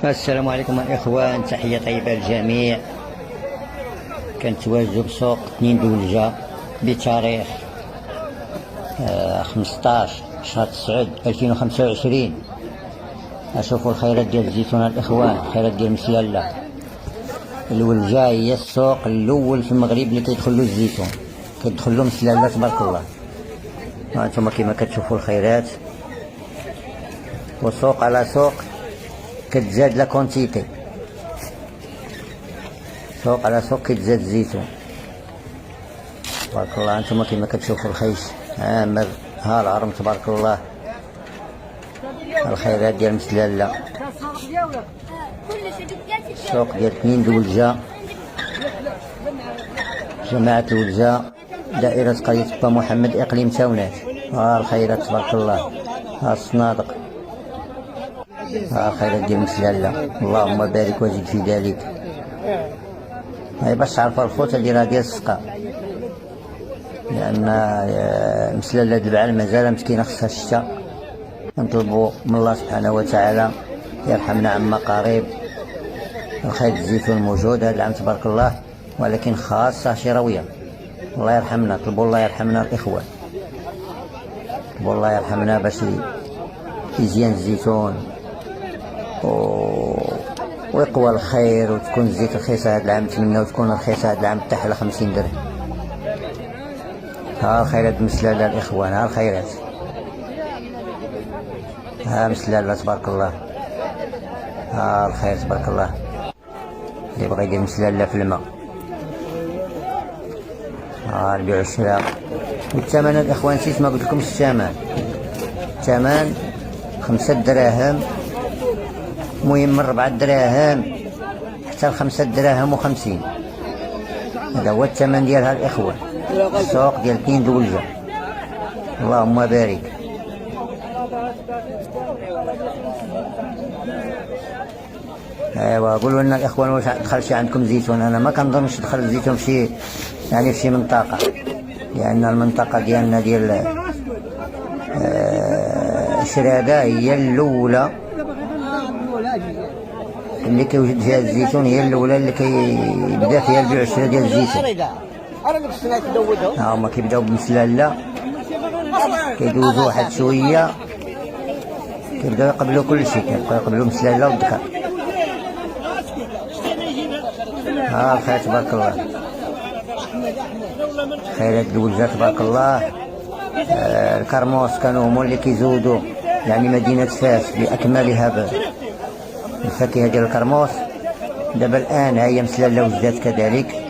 السلام عليكم الإخوان، تحية طيبة للجميع. كنتواجدوا بسوق 2 دولجة بتاريخ 15 شهر 9 2025. أشوفوا الخيرات ديال الزيتون الإخوان، الخيرات ديال مسلالة. الولجة هي السوق الأول في المغرب اللي كيدخلو الزيتون، كيدخلو مسلالة تبارك الله. هانتوما كيما كتشوفوا الخيرات، وسوق على سوق كتزاد لا كونتيتي، سوق على سوق كتزاد الزيتون تبارك الله. هانتوما كيما كتشوفوا الخيش عامر، ها العرم تبارك الله، الخيرات ديال مسلالة. السوق ديال 2 دولجة، جماعة الولجة، دائرة قرية با محمد، إقليم تاونات. ها الخيرات تبارك الله، ها الصنادق، ها الخيرات ديال مسلالة. اللهم بارك وزد في ذلك. هاي باش تعرفوا الخوت هادي راه ديال السقا، لأن مسلالة البعال مازال مسكينة خصها الشتا. نطلبوا من الله سبحانه وتعالى يرحمنا عما قريب. الخير الزيتون موجود هذا العام تبارك الله، ولكن خاصة شراوية. الله يرحمنا، طلبوا الله يرحمنا الإخوان، طلبوا الله يرحمنا باش يزيان الزيتون ويقوى الخير، وتكون الزيت رخيصة هذا العام. نتمنى وتكون رخيصة هذا العام حتى على 50 درهم. ها الخيرات مسلالة الإخوان، ها الخيرات، ها مسلالة تبارك الله، ها الخير تبارك الله. اللي بغى يدير مسلالة في الماء، ها البيع والشراء. والثمن الإخوان نسيت ما قلت لكمش الثمن، الثمن 5 دراهم، المهم من 4 دراهم حتى 5 دراهم و50. هذا هو الثمن ديالها الإخوان. السوق ديال 2 دولجة، اللهم بارك. ايوا قولوا لنا الاخوان واش دخل شي عندكم زيتون. انا ما كنظنش دخل الزيتون في شي منطقه، لان المنطقه ديالنا ديال شرادة هي الاولى اللي كيوجد فيها الزيتون، هي الاولى اللي كيبدا فيها البيع والشراء ديال الزيتون. ها هما كيبداو بمسلالة، كيدوزو واحد شويه، كيبداو يقبلوا كلشي، كيبقاو يقبلوا مسلالة والذكر. ها الخير تبارك الله، خيرات الولجة تبارك الله. الكرموس كانوا هما اللي كيزودوا مدينة فاس بأكملها بالفاكهة ديال الكرموس. دابا الآن هي مسلالة وجدات كذلك.